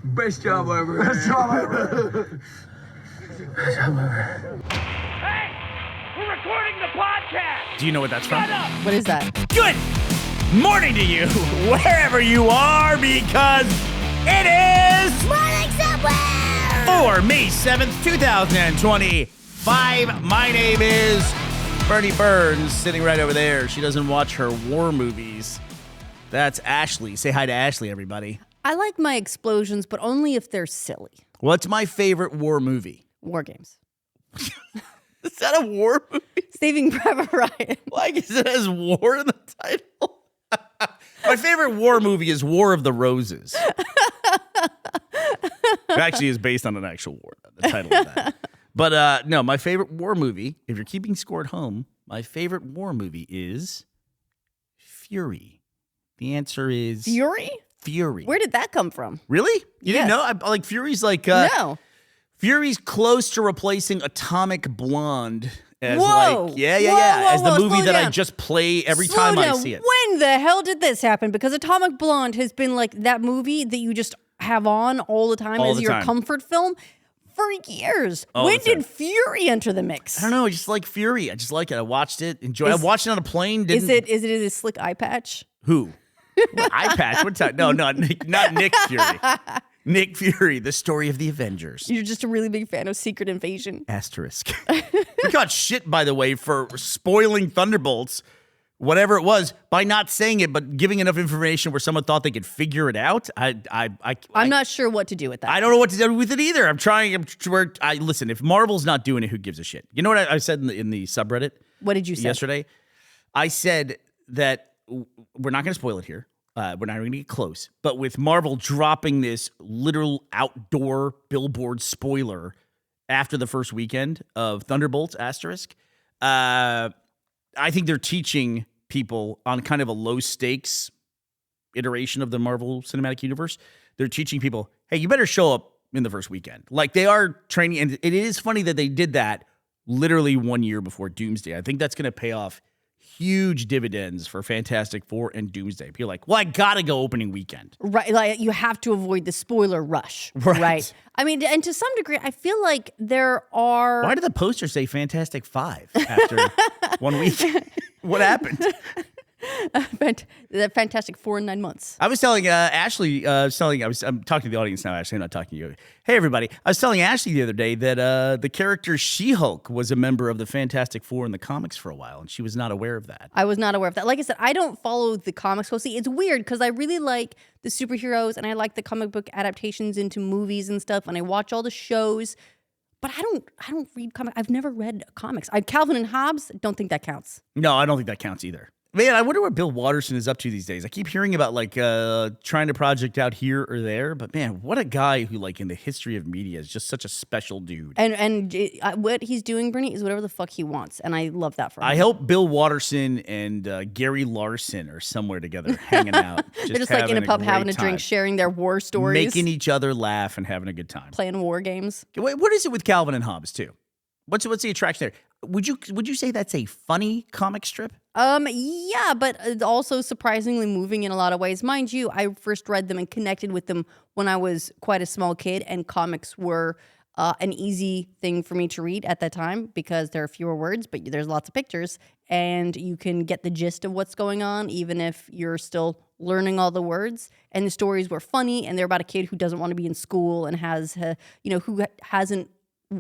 Best job ever. Best job ever. Best job ever. Hey, we're recording the podcast. Do you know what that's from? Shut up. What is that? Good morning to you, wherever you are, because it is Morning Somewhere! for May 7th, 2025. My name is Bernie Burns, sitting right over there. She doesn't watch her war movies. That's Ashley. Say hi to Ashley, everybody. I like my explosions, but only if they're silly. What's my favorite war movie? War games. Is that a war movie? Saving Private Ryan. Like, it has war in the title. My favorite war movie is War of the Roses. It actually is based on an actual war, the title of that. But no, my favorite war movie, if you're keeping score at home, my favorite war movie is Fury. The answer is... Fury? Fury. Where did that come from? Really? You Yes. didn't know? Like, Fury's like... No. Fury's close to replacing Atomic Blonde as Whoa. like... Yeah. Whoa, as the whoa, movie slow that I down. just play every Slow time I down. see it. When the hell did this happen? Because Atomic Blonde has been like that movie that you just have on all the time All as the your time. comfort film for years. All When the time. did Fury enter the mix? I don't know. I just like Fury. I just like it. I watched it. I watched it on a plane. Is it a slick eye patch? Who? Eye patch? What time? No, not Nick Fury. Nick Fury, the story of the Avengers. You're just a really big fan of Secret Invasion. Asterisk. We got shit, by the way, for spoiling Thunderbolts, whatever it was, by not saying it, but giving enough information where someone thought they could figure it out. I'm not sure what to do with that. I don't know what to do with it either. Listen, if Marvel's not doing it, who gives a shit? You know what I said in the subreddit? What did you say? Yesterday? I said that we're not going to spoil it here. We're not going to get close. But with Marvel dropping this literal outdoor billboard spoiler after the first weekend of Thunderbolts, asterisk, I think they're teaching people on kind of a low stakes iteration of the Marvel Cinematic Universe. They're teaching people, hey, you better show up in the first weekend. Like, they are training. And it is funny that they did that literally 1 year before Doomsday. I think that's going to pay off huge dividends for Fantastic Four and Doomsday. You're like, well, I gotta go opening weekend. Right, like you have to avoid the spoiler rush. Right. I mean, and to some degree, I feel like there are... Why did the poster say Fantastic Five after 1 week? What happened? The Fantastic 4 in 9 months. I was telling Ashley, I'm talking to the audience now, Ashley, I'm not talking to you. Hey, everybody. I was telling Ashley the other day that the character She-Hulk was a member of the Fantastic Four in the comics for a while, and she was not aware of that. I was not aware of that. Like I said, I don't follow the comics closely. It's weird because I really like the superheroes and I like the comic book adaptations into movies and stuff, and I watch all the shows. But I don't read comics. I've never read comics. Calvin and Hobbes, don't think that counts. No, I don't think that counts either. Man, I wonder what Bill Watterson is up to these days. I keep hearing about like trying to project out here or there, but man, what a guy who like in the history of media is just such a special dude. And what he's doing, Bernie, is whatever the fuck he wants, and I love that for him. I hope Bill Watterson and Gary Larson are somewhere together hanging out. They're just like in a pub having a drink, sharing their war stories. Making each other laugh and having a good time. Playing war games. Wait, what is it with Calvin and Hobbes too? What's the attraction there? Would you say that's a funny comic strip? Yeah, but also surprisingly moving in a lot of ways. Mind you, I first read them and connected with them when I was quite a small kid, and comics were an easy thing for me to read at that time because there are fewer words, but there's lots of pictures, and you can get the gist of what's going on, even if you're still learning all the words. And the stories were funny, and they're about a kid who doesn't want to be in school and has, who hasn't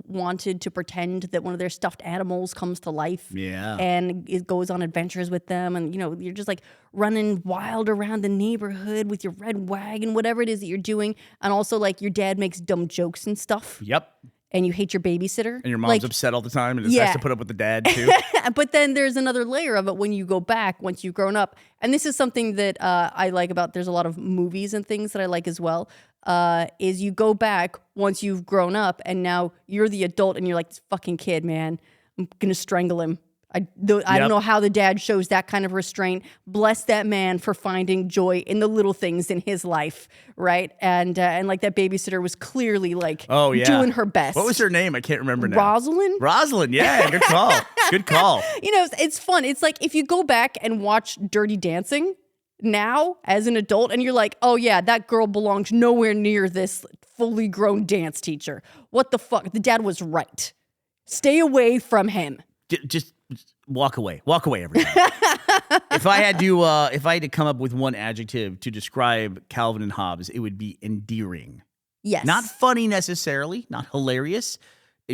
wanted to pretend that one of their stuffed animals comes to life. Yeah. And it goes on adventures with them. And, you're just like running wild around the neighborhood with your red wagon, whatever it is that you're doing. And also like your dad makes dumb jokes and stuff. Yep. And you hate your babysitter. And your mom's upset all the time and has to put up with the dad too. But then there's another layer of it when you go back, once you've grown up. And this is something that I like about, there's a lot of movies and things that I like as well, is you go back once you've grown up and now you're the adult and you're like, this fucking kid, man, I'm going to strangle him. I don't know how the dad shows that kind of restraint. Bless that man for finding joy in the little things in his life, right? And like that babysitter was clearly like doing her best. What was her name? I can't remember now. Rosalind, yeah, good call. Good call. It's fun. It's like if you go back and watch Dirty Dancing, now as an adult, and you're like, oh yeah, that girl belongs nowhere near this fully grown dance teacher. What the fuck? The dad was right. Stay away from him. Just walk away. Walk away, everybody. If I had to come up with one adjective to describe Calvin and Hobbes, it would be endearing. Yes. Not funny necessarily, not hilarious,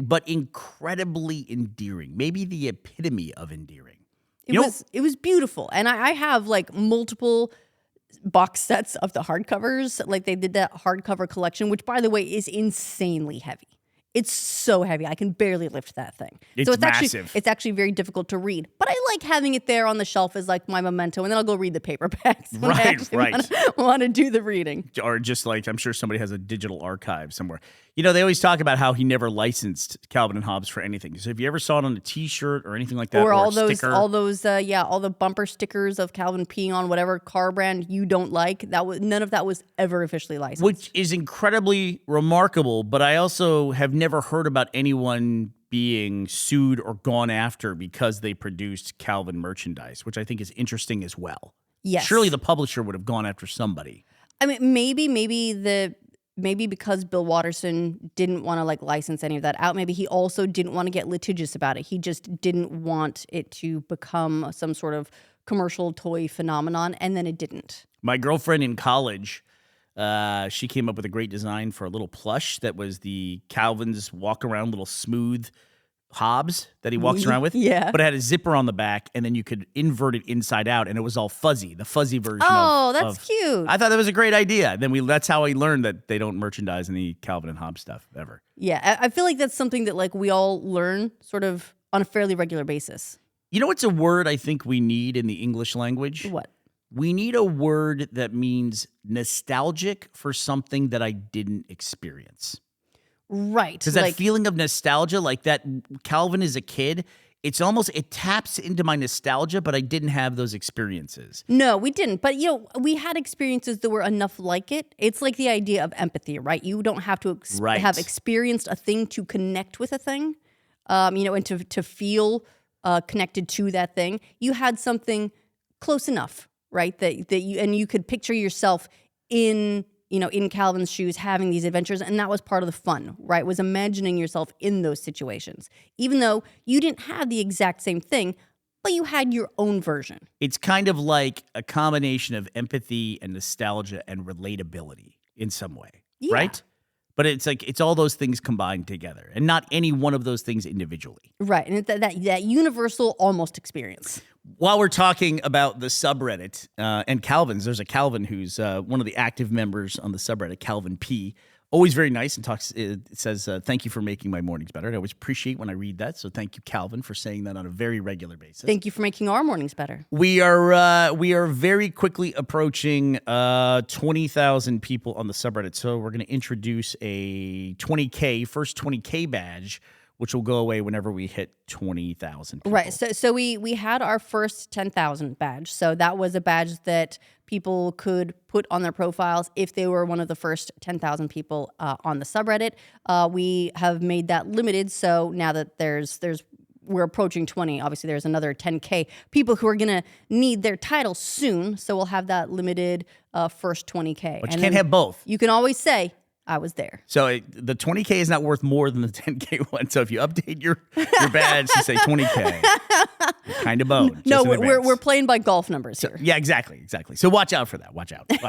but incredibly endearing. Maybe the epitome of endearing. It was beautiful. And I have like multiple box sets of the hardcovers. Like they did that hardcover collection, which by the way is insanely heavy. It's so heavy. I can barely lift that thing. It's massive. It's actually very difficult to read. But I like having it there on the shelf as like my memento, and then I'll go read the paperbacks when I actually want to do the reading. Or just like, I'm sure somebody has a digital archive somewhere. You know, they always talk about how he never licensed Calvin and Hobbes for anything. So if you ever saw it on a T-shirt or anything like that, or all sticker, all the bumper stickers of Calvin peeing on whatever car brand you don't like, none of that was ever officially licensed. Which is incredibly remarkable, but I also have never heard about anyone being sued or gone after because they produced Calvin merchandise, which I think is interesting as well. Yes. Surely the publisher would have gone after somebody. I mean, maybe because Bill Watterson didn't want to like license any of that out, maybe he also didn't want to get litigious about it. He just didn't want it to become some sort of commercial toy phenomenon, and then it didn't. My girlfriend in college, she came up with a great design for a little plush that was the Calvin's walk around little smooth Hobbes that he walks around with. Yeah. But it had a zipper on the back, and then you could invert it inside out, and it was all fuzzy, the fuzzy version that's cute. I thought that was a great idea. Then that's how I learned that they don't merchandise any Calvin and Hobbes stuff ever. Yeah, I feel like that's something that like we all learn sort of on a fairly regular basis. You know what's a word I think we need in the English language? What? We need a word that means nostalgic for something that I didn't experience. Right. Because that feeling of nostalgia, like that Calvin as a kid, it taps into my nostalgia, but I didn't have those experiences. No, we didn't. But, we had experiences that were enough like it. It's like the idea of empathy, right? You don't have to have experienced a thing to connect with a thing, and to feel connected to that thing. You had something close enough, right? That you could picture yourself in Calvin's shoes, having these adventures, and that was part of the fun, right? Was imagining yourself in those situations, even though you didn't have the exact same thing, but you had your own version. It's kind of like a combination of empathy and nostalgia and relatability in some way, right? But it's like it's all those things combined together, and not any one of those things individually. Right, and that universal almost experience. While we're talking about the subreddit and Calvin's, there's a Calvin who's one of the active members on the subreddit, Calvin P. Always very nice and talks. It says, "Thank you for making my mornings better." And I always appreciate when I read that. So thank you, Calvin, for saying that on a very regular basis. Thank you for making our mornings better. We are very quickly approaching 20,000 people on the subreddit. So we're going to introduce a first 20K badge, which will go away whenever we hit 20,000 people. Right. So we had our first 10,000 badge. So that was a badge that people could put on their profiles if they were one of the first 10,000 people on the subreddit. We have made that limited. So now that we're approaching 20, obviously there's another 10K people who are going to need their title soon. So we'll have that limited first 20K. But you can't have both. You can always say, I was there. So the 20K is not worth more than the 10K one. So if you update your badge to say 20K, you're kind of boned. No, we're playing by golf numbers here. Yeah, exactly. So watch out for that. Watch out. All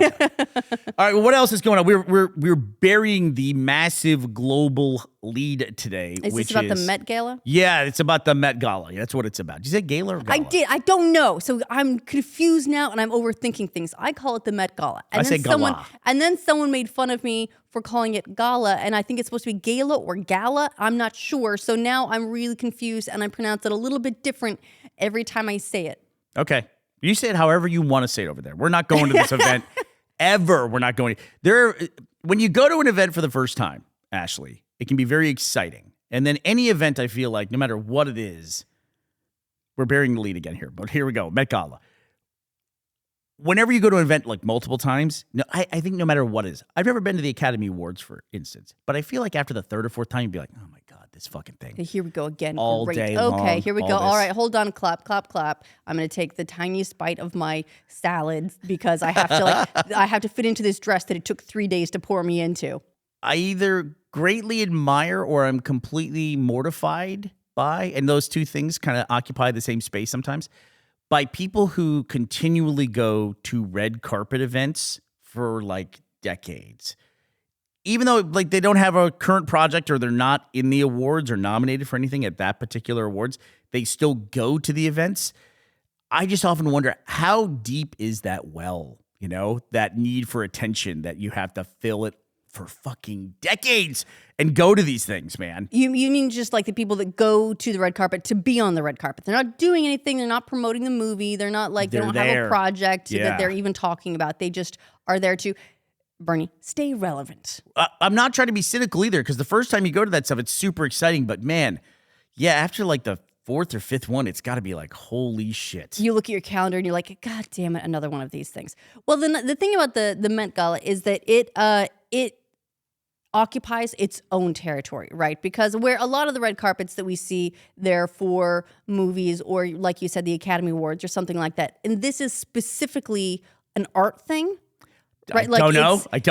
right. Well, what else is going on? We're burying the massive global lead today. Is this about the Met Gala? Yeah, it's about the Met Gala. That's what it's about. Did you say gala or gala? I did. I don't know. So I'm confused now, and I'm overthinking things. I call it the Met Gala. And I say gala. And then someone made fun of me for calling it gala, and I think it's supposed to be gala or gala. I'm not sure. So now I'm really confused, and I pronounce it a little bit different every time I say it. Okay. You say it however you want to say it over there. We're not going to this event ever. We're not going. When you go to an event for the first time, Ashley, it can be very exciting. And then any event, I feel like, no matter what it is, we're burying the lead again here. But here we go, Met Gala. Whenever you go to an event like multiple times, I think no matter what it is, I've never been to the Academy Awards, for instance, but I feel like after the third or fourth time, you'd be like, oh my God, this fucking thing. Here we go again. All Great. day Okay, long, here we all go. All this. right, hold on. Clap, clap, clap. I'm gonna take the tiniest bite of my salad because I have to I have to fit into this dress that it took 3 days to pour me into. I either greatly admire or I'm completely mortified by, and those two things kind of occupy the same space sometimes, by people who continually go to red carpet events for like decades. Even though like they don't have a current project or they're not in the awards or nominated for anything at that particular awards, they still go to the events. I just often wonder, how deep is that well, you know, that need for attention that you have to fill it for fucking decades and go to these things, man. You mean just like the people that go to the red carpet to be on the red carpet? They're not doing anything. They're not promoting the movie. They're not like, they don't have a project that they're even talking about. They just are there to, Bernie, stay relevant. I'm not trying to be cynical either, because the first time you go to that stuff, it's super exciting. But man, yeah, after like the fourth or fifth one, it's got to be like, holy shit. You look at your calendar and you're like, God damn it, another one of these things. Well, the thing about the Met Gala is that it occupies its own territory, right? Because where a lot of the red carpets that we see there for movies or, like you said, the Academy Awards or something like that, and this is specifically an art thing, right? I don't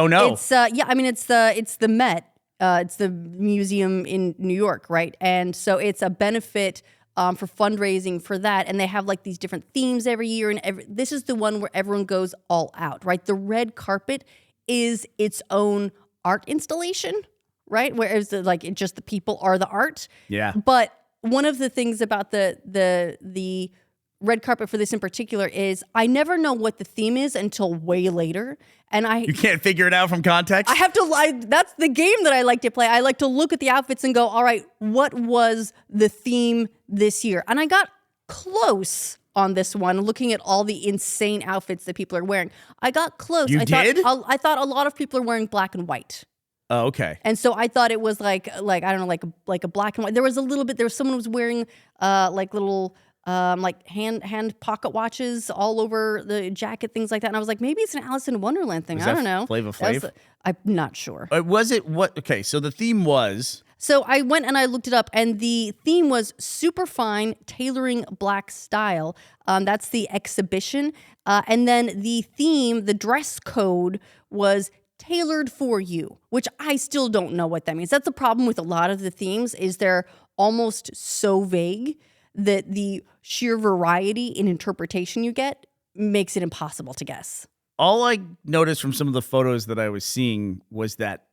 know. It's I mean, it's the Met, it's the museum in New York, right? And so it's a benefit for fundraising for that, and they have like these different themes every year, and this is the one where everyone goes all out, right? The red carpet is its own art installation, right? Whereas like it just the people are the art. Yeah. But one of the things about the red carpet for this in particular is I never know what the theme is until way later, and you can't figure it out from context. I have to. That's the game that I like to play. I like to look at the outfits and go, all right, what was the theme this year? And I got close on this one, looking at all the insane outfits that people are wearing. I got close. You did? I thought a lot of people are wearing black and white. Oh, okay. And so I thought it was like I don't know, like a black and white. There was a little bit. There was someone who was wearing like little like hand pocket watches all over the jacket, things like that. And I was like, maybe it's an Alice in Wonderland thing. I don't know. Flava Flav? I'm not sure. Was it what? Okay, so the theme was. So I went and I looked it up, and the theme was super fine tailoring black style. That's the exhibition. And then the theme, the dress code was tailored for you, which I still don't know what that means. That's the problem with a lot of the themes, is they're almost so vague that the sheer variety in interpretation you get makes it impossible to guess. All I noticed from some of the photos that I was seeing was that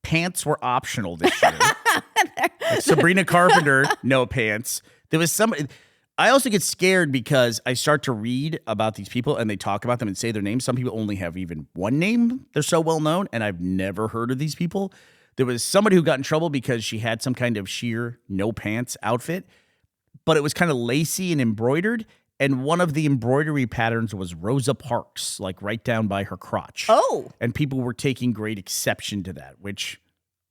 pants were optional this year. Like Sabrina Carpenter, no pants. There was some. I also get scared because I start to read about these people and they talk about them and say their names. Some people only have even one name. They're so well known, and I've never heard of these people. There was somebody who got in trouble because she had some kind of sheer no pants outfit, but it was kind of lacy and embroidered. And one of the embroidery patterns was Rosa Parks, like right down by her crotch. Oh. And people were taking great exception to that, which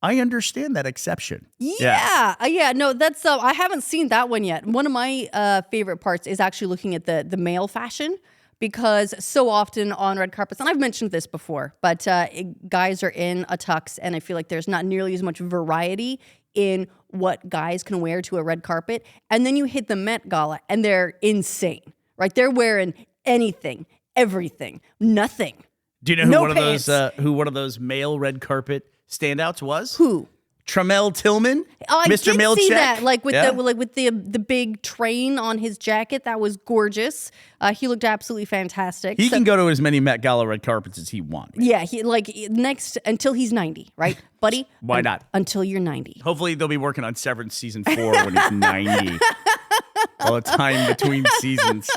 I understand that exception. Yeah. No, that's I haven't seen that one yet. One of my favorite parts is actually looking at the male fashion, because so often on red carpets, and I've mentioned this before, but guys are in a tux, and I feel like there's not nearly as much variety in what guys can wear to a red carpet. And then you hit the Met Gala and they're insane, right? They're wearing anything, everything, nothing. Do you know who one of those male red carpet standouts was? Who? Tramel Tillman, Oh, I Mr. did Milchek. see that, like with the big train on his jacket. That was gorgeous. He looked absolutely fantastic. He can go to as many Met Gala red carpets as he wants. Yeah, he next until he's 90, right, buddy? Why not? Until you're 90. Hopefully they'll be working on Severance season 4 when he's 90. All the time between seasons.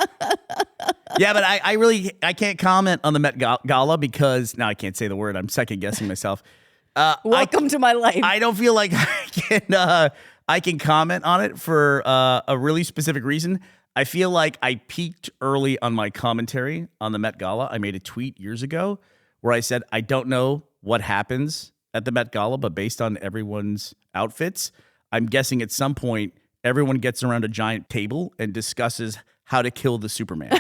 Yeah, but I can't comment on the Met Gala because now I can't say the word. I'm second guessing myself. Welcome to my life. I don't feel like I can comment on it for a really specific reason. I feel like I peaked early on my commentary on the Met Gala. I made a tweet years ago where I said, I don't know what happens at the Met Gala, but based on everyone's outfits, I'm guessing at some point everyone gets around a giant table and discusses how to kill the Superman.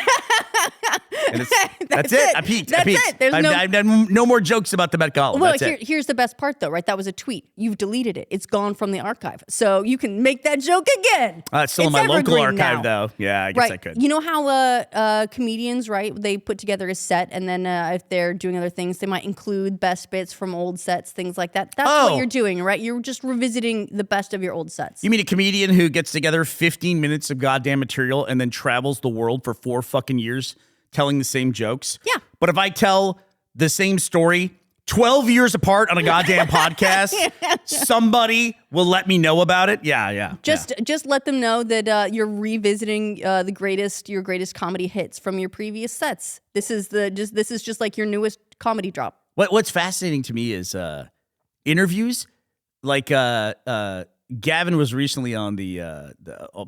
And that's it. I peaked. That's it. There's I've done no more jokes about the Met Gala. Well, That's it. here's the best part, though, right? That was a tweet. You've deleted it. It's gone from the archive. So you can make that joke again. It's still in my local evergreen archive, now. though. Yeah, I guess Right. I could. You know how comedians, right, they put together a set, and then if they're doing other things, they might include best bits from old sets, things like that. That's what you're doing, right? You're just revisiting the best of your old sets. You mean a comedian who gets together 15 minutes of goddamn material and then travels the world for 4 fucking years telling the same jokes? Yeah. But if I tell the same story 12 years apart on a goddamn podcast, somebody will let me know about it. Yeah. Just let them know that you're revisiting your greatest comedy hits from your previous sets. This is just like your newest comedy drop. What's fascinating to me is interviews. Like Gavin was recently on the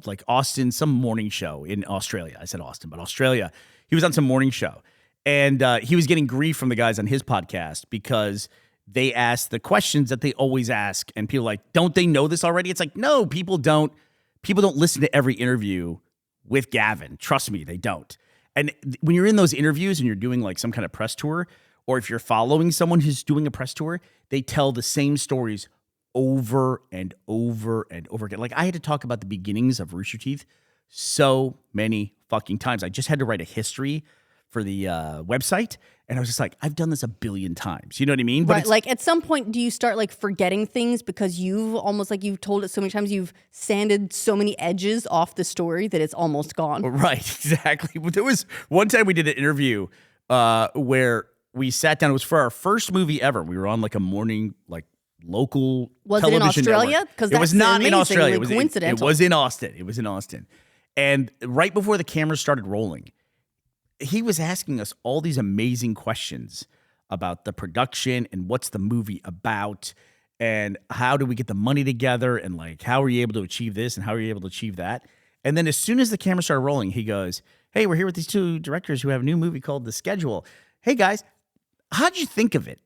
like Austin, some morning show in Australia. I said Austin, but Australia. He was on some morning show, and he was getting grief from the guys on his podcast because they asked the questions that they always ask, and people are like, don't they know this already? It's like, no, people don't listen to every interview with Gavin. Trust me, they don't. And when you're in those interviews and you're doing like some kind of press tour, or if you're following someone who's doing a press tour, they tell the same stories over and over and over again. Like I had to talk about the beginnings of Rooster Teeth so many fucking times. I just had to write a history for the website, and I was just like, I've done this a billion times. You know what I mean? But right. Like at some point, do you start like forgetting things because you've told it so many times, you've sanded so many edges off the story that it's almost gone. Right, exactly. But there was one time we did an interview where we sat down. It was for our first movie ever. We were on like a morning, like local television it in Australia? network. Because it was not in Australia. Coincidental. It was in Austin. It was in Austin. And right before the cameras started rolling, he was asking us all these amazing questions about the production and what's the movie about and how do we get the money together and like how are you able to achieve this and how are you able to achieve that. And then as soon as the camera started rolling, he goes, hey, we're here with these 2 directors who have a new movie called The Schedule. Hey guys, how'd you think of it?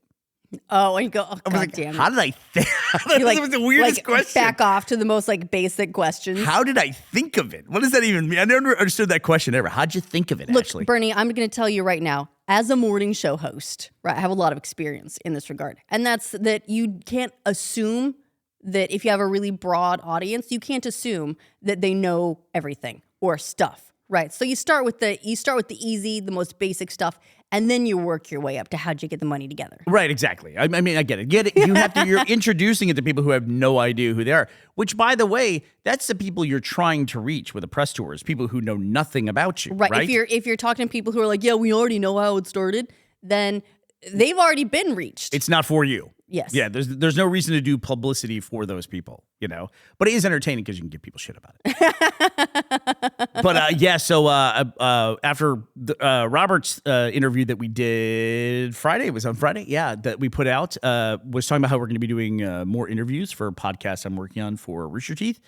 Oh, and you go, oh, I was God like, damn it. how did I think? That was the weirdest question. Back off to the most like basic questions. How did I think of it? What does that even mean? I never understood that question ever. How'd you think of it, Look, Ashley? Burnie, I'm going to tell you right now, as a morning show host, right, I have a lot of experience in this regard. And that's that you can't assume that if you have a really broad audience, you can't assume that they know everything or stuff, right? So you start with the easy, the most basic stuff, and then you work your way up to how'd you get the money together. Right, exactly. I mean, I get it. You're introducing it to people who have no idea who they are, which, by the way, that's the people you're trying to reach with a press tour, is people who know nothing about you. Right. If you're talking to people who are like, yeah, we already know how it started, then they've already been reached. It's not for you. Yes. Yeah, there's no reason to do publicity for those people, you know. But it is entertaining because you can give people shit about it. But yeah, so after Robert's interview that we did Friday, it was on Friday, yeah, that we put out, was talking about how we're going to be doing more interviews for a podcast I'm working on for Rooster Teeth.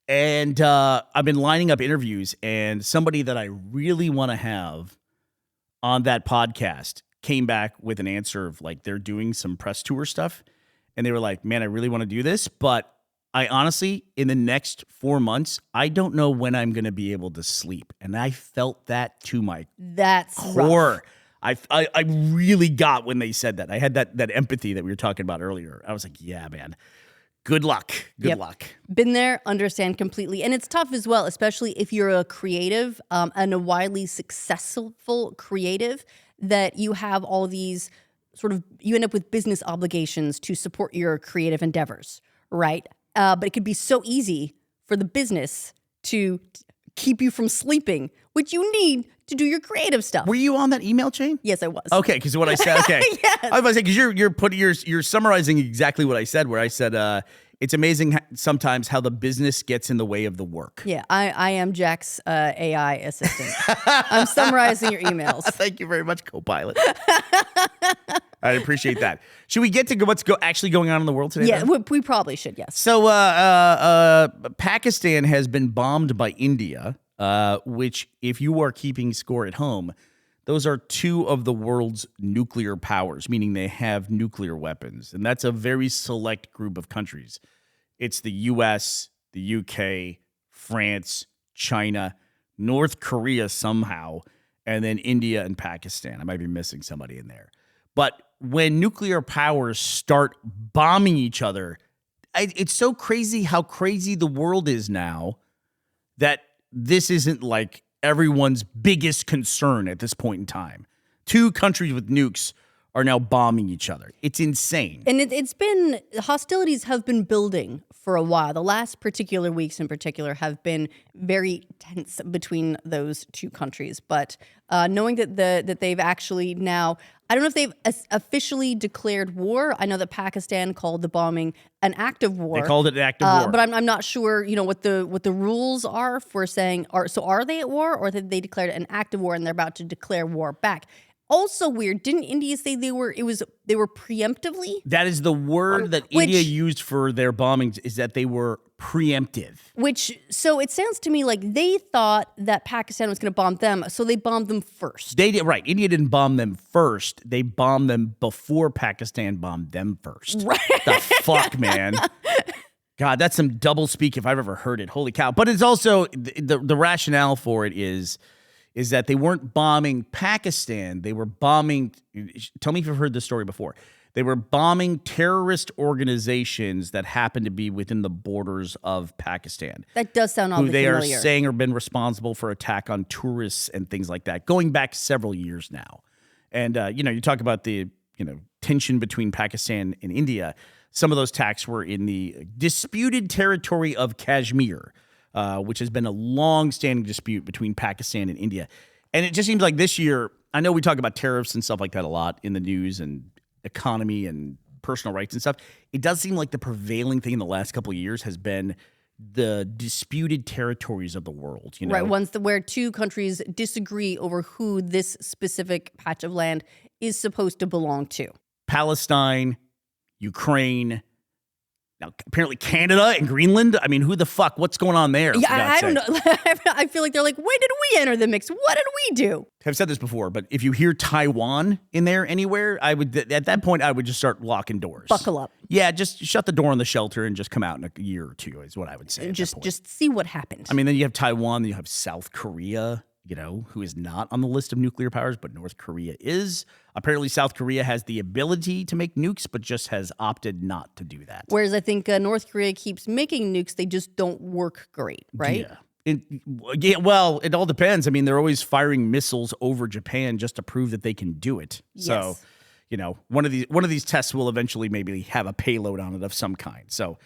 And I've been lining up interviews, and somebody that I really want to have on that podcast came back with an answer of like they're doing some press tour stuff, and they were like, man, I really want to do this, but I honestly, in the next 4 months, I don't know when I'm going to be able to sleep. And I felt that to my core. Rough. I really got when they said that. I had that empathy that we were talking about earlier. I was like, yeah, man, good luck. Good luck. Been there, understand completely. And it's tough as well, especially if you're a creative and a widely successful creative, that you have all these you end up with business obligations to support your creative endeavors, right? But it could be so easy for the business to keep you from sleeping, which you need to do your creative stuff. Were you on that email chain? Yes, I was. Okay, because what I said. Okay, Yes. I was about to say because you're summarizing exactly what I said. Where I said it's amazing sometimes how the business gets in the way of the work. Yeah, I am Jack's AI assistant. I'm summarizing your emails. Thank you very much, Copilot. I appreciate that. Should we get to what's actually going on in the world today? Yeah, we probably should, yes. So Pakistan has been bombed by India, which, if you are keeping score at home, those are 2 of the world's nuclear powers, meaning they have nuclear weapons. And that's a very select group of countries. It's the US, the UK, France, China, North Korea somehow, and then India and Pakistan. I might be missing somebody in there. But when nuclear powers start bombing each other, it's so crazy how crazy the world is now that this isn't like everyone's biggest concern at this point in time. Two countries with nukes are now bombing each other. It's insane. And hostilities have been building for a while. The last particular weeks in particular have been very tense between those two countries. But knowing that they've actually now, I don't know if they've officially declared war. I know that Pakistan called the bombing an act of war. They called it an act of war. But I'm not sure, what the rules are for saying, are they at war, or did they declared an act of war and they're about to declare war back? Also weird. Didn't India say they were preemptively? That is the word that India used for their bombings, is that they were preemptive. So it sounds to me like they thought that Pakistan was going to bomb them, so they bombed them first. They did, right. India didn't bomb them first. They bombed them before Pakistan bombed them first. Right. The fuck, man. God, that's some double speak if I've ever heard it. Holy cow. But it's also, the rationale for it is that they weren't bombing Pakistan. They were bombing, tell me if you've heard this story before. They were bombing terrorist organizations that happen to be within the borders of Pakistan. That does sound oddly familiar. Who they familiar. are saying have been responsible for attack on tourists and things like that, going back several years now. And, you talk about the, tension between Pakistan and India. Some of those attacks were in the disputed territory of Kashmir, which has been a long-standing dispute between Pakistan and India. And it just seems like this year, I know we talk about tariffs and stuff like that a lot in the news and economy and personal rights and stuff. It does seem like the prevailing thing in the last couple of years has been the disputed territories of the world. Right, ones where two countries disagree over who this specific patch of land is supposed to belong to. Palestine, Ukraine, now apparently Canada and Greenland. I mean, who the fuck? What's going on there? Yeah, I don't know. I feel like they're like, when did we enter the mix? What did we do? I've said this before, but if you hear Taiwan in there anywhere, at that point I would just start locking doors. Buckle up. Yeah, just shut the door on the shelter and just come out in a year or two is what I would say. Just see what happens. I mean, then you have Taiwan, then you have South Korea, who is not on the list of nuclear powers, but North Korea is. Apparently, South Korea has the ability to make nukes, but just has opted not to do that. Whereas I think North Korea keeps making nukes, they just don't work great, right? Yeah. Well, it all depends. I mean, they're always firing missiles over Japan just to prove that they can do it. Yes. So, one of these tests will eventually maybe have a payload on it of some kind. So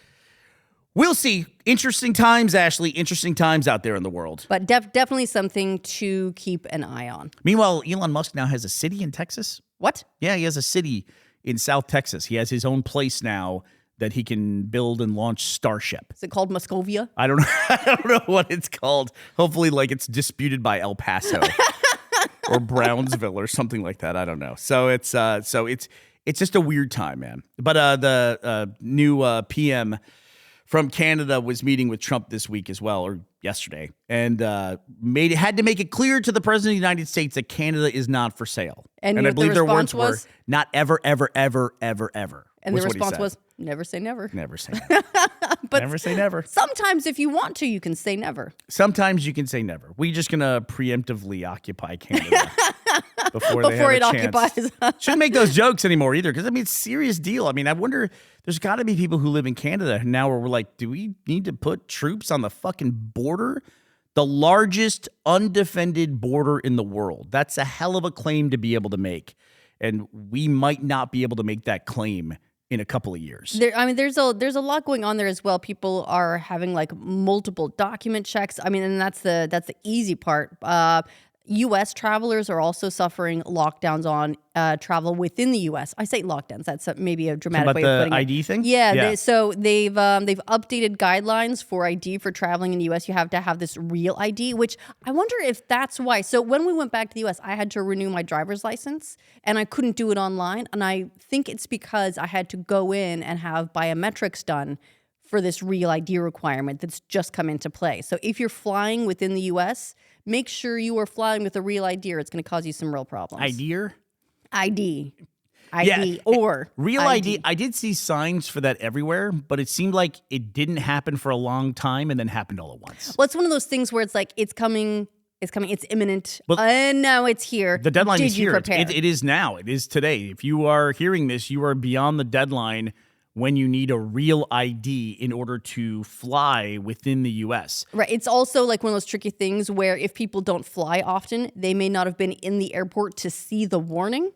we'll see. Interesting times, Ashley. Interesting times out there in the world. But definitely something to keep an eye on. Meanwhile, Elon Musk now has a city in Texas. What? Yeah, he has a city in South Texas. He has his own place now that he can build and launch Starship. Is it called Muscovia? I don't know. I don't know what it's called. Hopefully, it's disputed by El Paso or Brownsville or something like that. I don't know. So it's just a weird time, man. But the new PM from Canada was meeting with Trump this week as well, or yesterday, and had to make it clear to the president of the United States that Canada is not for sale. And I believe their words were was? not ever, ever, ever, ever, ever. And the response was, never say never. Never say never. But never say never. Sometimes if you want to, you can say never. Sometimes you can say never. We're just going to preemptively occupy Canada before they have it a chance. occupies. Shouldn't make those jokes anymore either, because, it's a serious deal. I mean, I wonder, there's got to be people who live in Canada now where we're like, do we need to put troops on the fucking border? The largest undefended border in the world. That's a hell of a claim to be able to make. And we might not be able to make that claim in a couple of years. There's a lot going on there as well. People are having multiple document checks. And that's the easy part. U.S. travelers are also suffering lockdowns on travel within the U.S. I say lockdowns. That's maybe a dramatic way of putting it. About the ID thing? Yeah. They've updated guidelines for ID for traveling in the U.S. You have to have this real ID, which I wonder if that's why. So when we went back to the U.S., I had to renew my driver's license, and I couldn't do it online. And I think it's because I had to go in and have biometrics done for this real ID requirement that's just come into play. So if you're flying within the U.S., make sure you are flying with a real ID, or it's going to cause you some real problems. ID. Yeah, or real ID. I did see signs for that everywhere, but it seemed like it didn't happen for a long time and then happened all at once. Well, it's one of those things where it's it's coming is coming. It's imminent. Well, And now it's here. The deadline Did is you here. prepare? It is now. It is today. If you are hearing this, you are beyond the deadline when you need a real ID in order to fly within the U.S. Right. It's also like one of those tricky things where if people don't fly often, they may not have been in the airport to see the warning.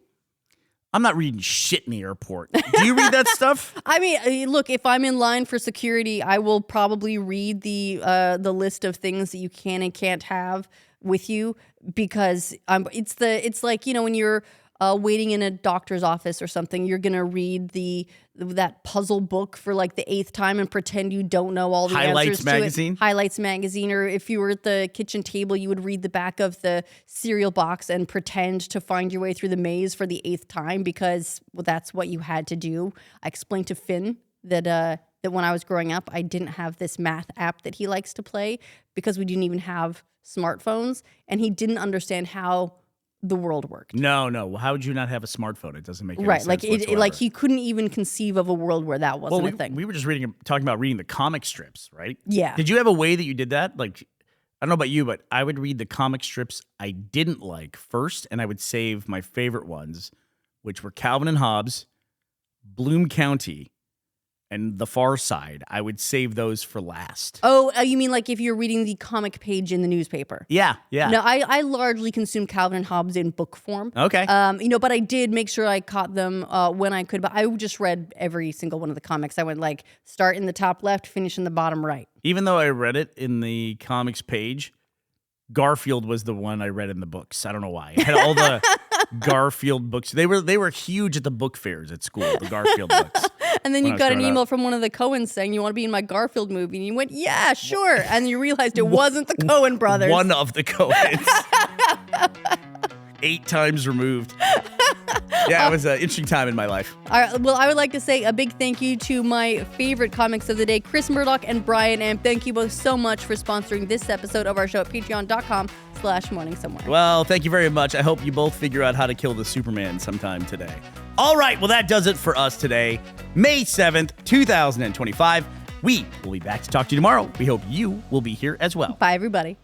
I'm not reading shit in the airport. Do you read that stuff? I mean, look, if I'm in line for security, I will probably read the list of things that you can and can't have with you because it's like, you know, when you're waiting in a doctor's office or something, you're gonna read that puzzle book for like the 8th time and pretend you don't know all the answers to it. Highlights magazine, or if you were at the kitchen table, you would read the back of the cereal box and pretend to find your way through the maze for the 8th time because that's what you had to do. I explained to Finn that when I was growing up, I didn't have this math app that he likes to play because we didn't even have smartphones, and he didn't understand how the world worked. No. How would you not have a smartphone? It doesn't make any right. sense Like whatsoever. like he couldn't even conceive of a world where that wasn't a thing. We were just talking about reading the comic strips, right? Yeah. Did you have a way that you did that? Like, I don't know about you, but I would read the comic strips I didn't like first, and I would save my favorite ones, which were Calvin and Hobbes, Bloom County, and The Far Side. I would save those for last. Oh, you mean like if you're reading the comic page in the newspaper? Yeah. No, I largely consumed Calvin and Hobbes in book form. Okay. But I did make sure I caught them when I could. But I just read every single one of the comics. I went like start in the top left, finish in the bottom right. Even though I read it in the comics page, Garfield was the one I read in the books. I don't know why. I had all the Garfield books. They were huge at the book fairs at school, the Garfield books. And then you got an email from one of the Coens saying, you want to be in my Garfield movie? And you went, yeah, sure. And you realized it wasn't the Coen brothers. One of the Coens. 8 times removed. Yeah, it was an interesting time in my life. Well, I would like to say a big thank you to my favorite comics of the day, Chris Murdoch and Brian Amp. Thank you both so much for sponsoring this episode of our show at patreon.com/morningsomewhere. Well, thank you very much. I hope you both figure out how to kill the Superman sometime today. All right, well, that does it for us today, May 7th, 2025. We will be back to talk to you tomorrow. We hope you will be here as well. Bye, everybody.